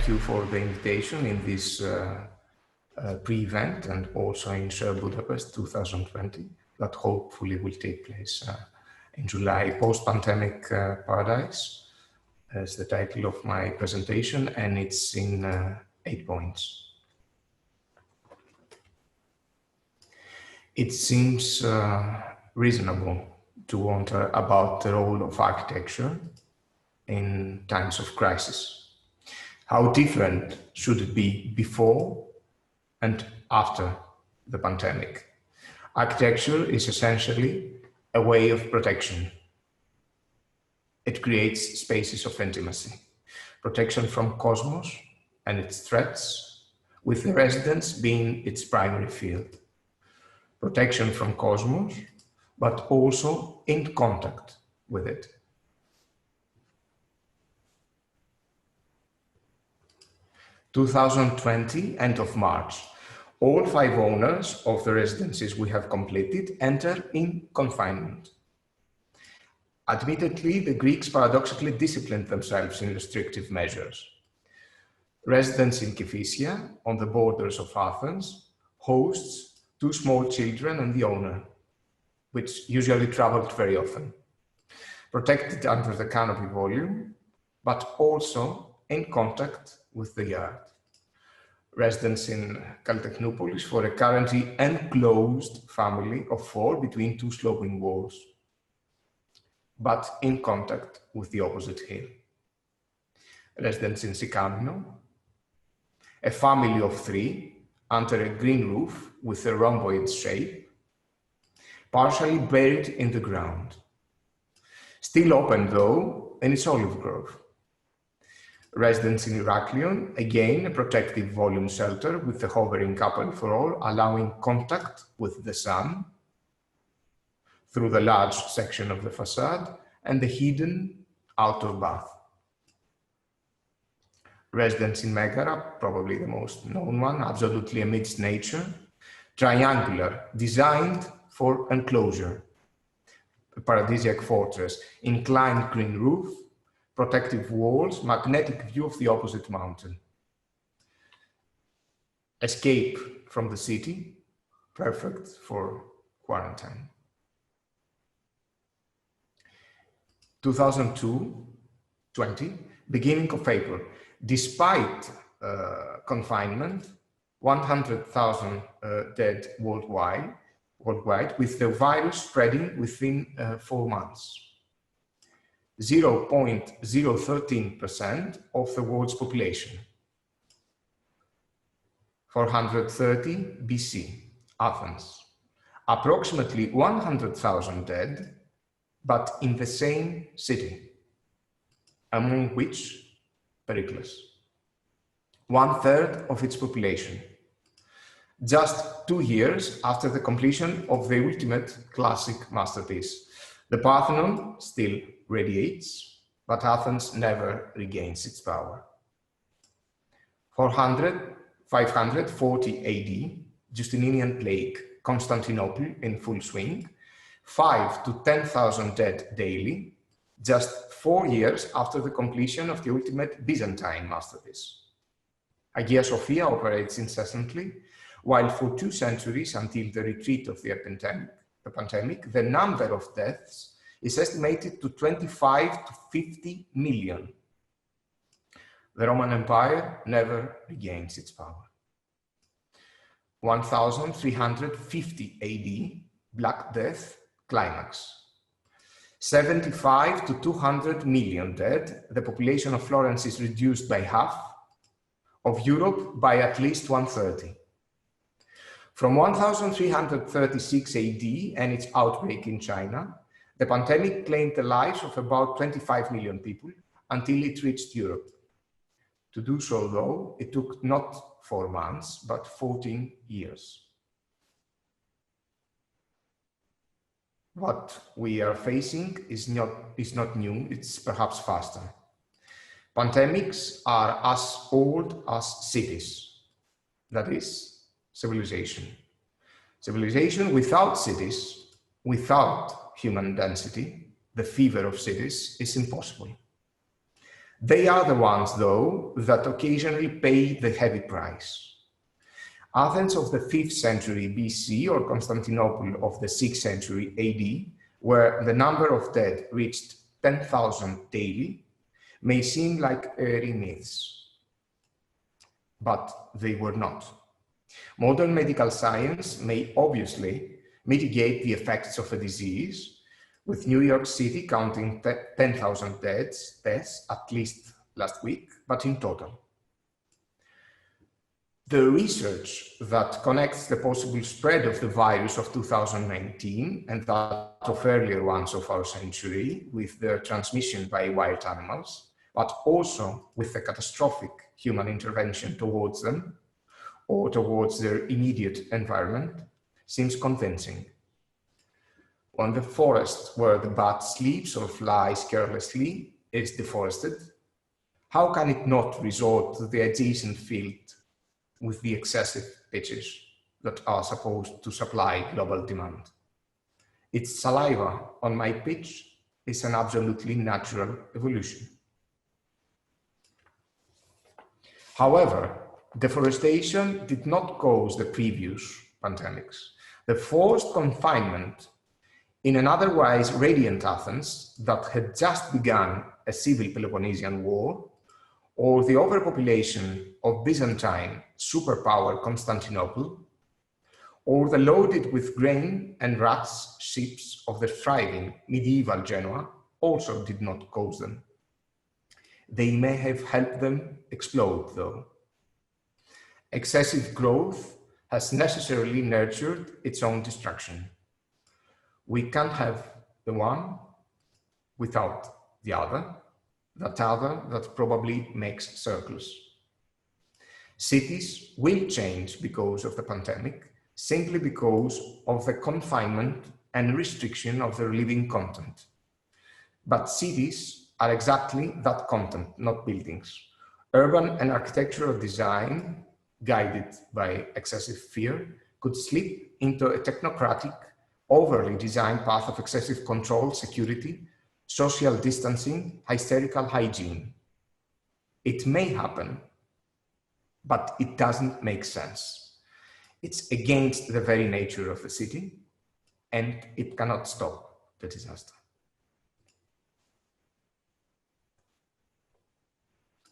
thank you for the invitation in this pre-event and also in Share Budapest 2020 that hopefully will take place in July. Post-pandemic paradise is the title of my presentation, and it's in 8 points. It seems reasonable to wonder about the role of architecture in times of crisis. How different should it be before and after the pandemic? Architecture is essentially a way of protection. It creates spaces of intimacy, protection from cosmos and its threats, with the residence being its primary field. Protection from cosmos, but also in contact with it. In 2020, end of March, all 5 owners of the residences we have completed enter in confinement. Admittedly, the Greeks paradoxically disciplined themselves in restrictive measures. Residents in Kifisia, on the borders of Athens, hosts 2 small children and the owner, which usually traveled very often, protected under the canopy volume, but also in contact with the yard. Residents in Tilemachos for a currently enclosed family of 4 between 2 sloping walls, but in contact with the opposite hill. Residents in Sikamino, a family of 3 under a green roof with a rhomboid shape, partially buried in the ground. Still open though in its olive grove. Residents in Heraklion, again a protective volume shelter with a hovering couple for all, allowing contact with the sun through the large section of the facade and the hidden outdoor bath. Residents in Megara, probably the most known one, absolutely amidst nature, triangular, designed for enclosure, a paradisiac fortress, inclined green roof, protective walls, magnetic view of the opposite mountain. Escape from the city, perfect for quarantine. 2020, beginning of April. Despite confinement, 100,000 dead worldwide, with the virus spreading within 4 months. 0.013% of the world's population. 430 BC, Athens. Approximately 100,000 dead, but in the same city, among which Pericles, 1/3 of its population. Just 2 years after the completion of the ultimate classic masterpiece. The Parthenon still radiates, but Athens never regains its power. 540 AD, Justinian plague, Constantinople in full swing, 5 to 10,000 dead daily, just 4 years after the completion of the ultimate Byzantine masterpiece. Hagia Sophia operates incessantly, while for 2 centuries until the retreat of the pandemic, the number of deaths is estimated to 25 to 50 million. The Roman Empire never regains its power. 1350 AD, Black Death, climax. 75 to 200 million dead, the population of Florence is reduced by half, of Europe by at least 1/30. From 1336 AD and its outbreak in China, the pandemic claimed the lives of about 25 million people until it reached Europe. To do so, though, it took not 4 months, but 14 years. What we are facing is not new, it's perhaps faster. Pandemics are as old as cities, that is, civilization. Civilization without cities, without human density, the fever of cities, is impossible. They are the ones, though, that occasionally pay the heavy price. Athens of the 5th century BC or Constantinople of the 6th century AD, where the number of dead reached 10,000 daily, may seem like airy myths, but they were not. Modern medical science may obviously mitigate the effects of a disease, with New York City counting 10,000 deaths at least last week, but in total. The research that connects the possible spread of the virus of 2019 and that of earlier ones of our century with their transmission by wild animals, but also with the catastrophic human intervention towards them or towards their immediate environment, seems convincing. When the forest where the bat sleeps or flies carelessly is deforested, how can it not resort to the adjacent field with the excessive pitches that are supposed to supply global demand? Its saliva on my pitch is an absolutely natural evolution. However, deforestation did not cause the previous pandemics. The forced confinement in an otherwise radiant Athens that had just begun a civil Peloponnesian war, or the overpopulation of Byzantine superpower Constantinople, or the loaded with grain and rats ships of the thriving medieval Genoa also did not cause them. They may have helped them explode, though. Excessive growth has necessarily nurtured its own destruction. We can't have the one without the other, that other that probably makes circles. Cities will change because of the pandemic, simply because of the confinement and restriction of their living content. But cities are exactly that content, not buildings. Urban and architectural design, guided by excessive fear, could slip into a technocratic, overly designed path of excessive control, security, social distancing, hysterical hygiene. It may happen, but it doesn't make sense. It's against the very nature of the city, and it cannot stop the disaster.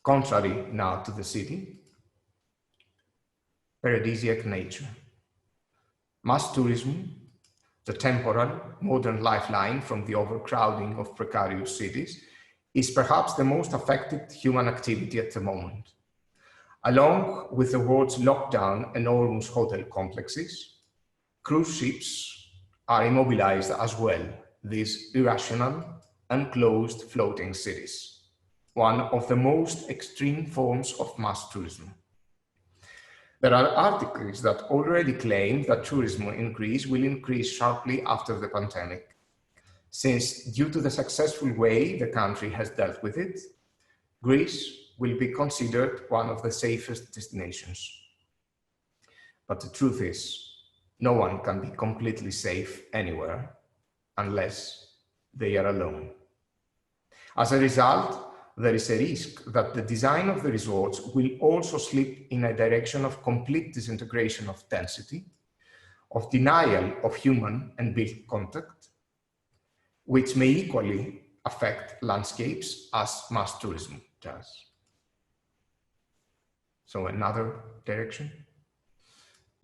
Contrary now to the city, paradisiac nature. Mass tourism, the temporal, modern lifeline from the overcrowding of precarious cities, is perhaps the most affected human activity at the moment. Along with the world's lockdown enormous hotel complexes, cruise ships are immobilized as well, these irrational, unclosed floating cities, one of the most extreme forms of mass tourism. There are articles that already claim that tourism in Greece will increase sharply after the pandemic, since due to the successful way the country has dealt with it, Greece will be considered one of the safest destinations. But the truth is, no one can be completely safe anywhere unless they are alone. As a result, there is a risk that the design of the resorts will also slip in a direction of complete disintegration of density, of denial of human and built contact, which may equally affect landscapes as mass tourism does. So another direction.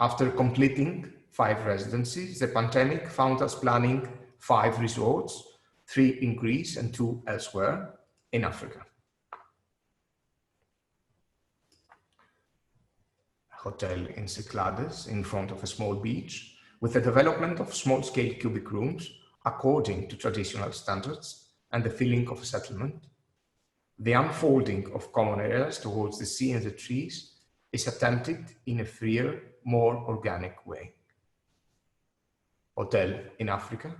After completing 5 residencies, the pandemic found us planning 5 resorts, 3 in Greece and 2 elsewhere in Africa. A hotel in Cyclades in front of a small beach with the development of small-scale cubic rooms according to traditional standards and the feeling of a settlement. The unfolding of common areas towards the sea and the trees is attempted in a freer, more organic way. Hotel in Africa,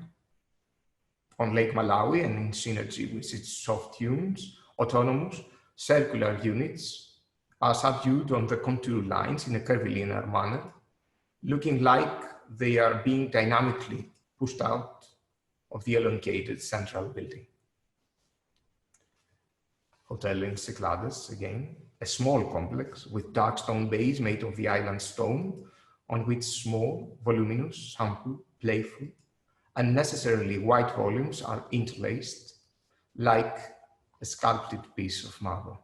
on Lake Malawi and in synergy with its soft dunes, autonomous, circular units are subdued on the contour lines in a curvilinear manner, looking like they are being dynamically pushed out of the elongated central building. Hotel in Cyclades, again, a small complex with dark stone base made of the island stone, on which small, voluminous, simple, playful, unnecessarily white volumes are interlaced, like a sculpted piece of marble.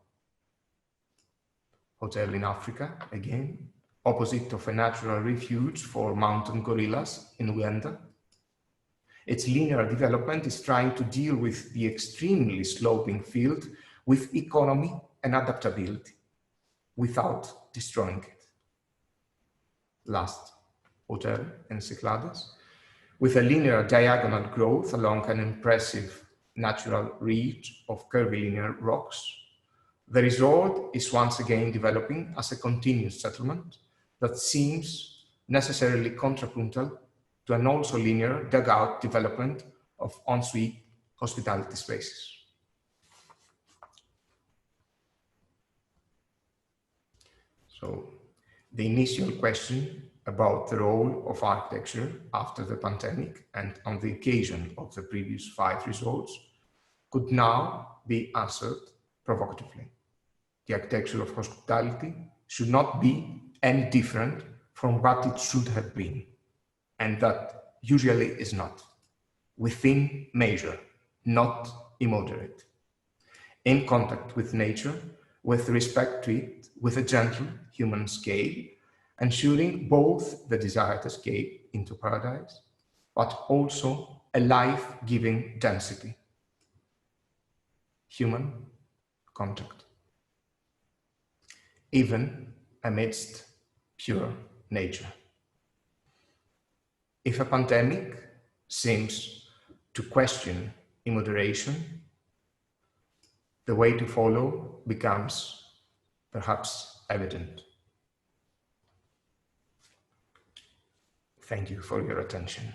Hotel in Africa, again, opposite of a natural refuge for mountain gorillas in Uganda. Its linear development is trying to deal with the extremely sloping field with economy and adaptability, without destroying it. Last, Hotel in Cyclades, with a linear diagonal growth along an impressive natural ridge of curvilinear rocks. The resort is once again developing as a continuous settlement that seems necessarily contrapuntal to an also linear dugout development of ensuite hospitality spaces. So the initial question about the role of architecture after the pandemic and on the occasion of the previous 5 resorts could now be answered provocatively. The architecture of hospitality should not be any different from what it should have been, and that usually is not. Within measure, not immoderate. In contact with nature, with respect to it, with a gentle human scale, ensuring both the desired escape into paradise, but also a life-giving density. Human contact. Even amidst pure nature. If a pandemic seems to question immoderation, the way to follow becomes perhaps evident. Thank you for your attention.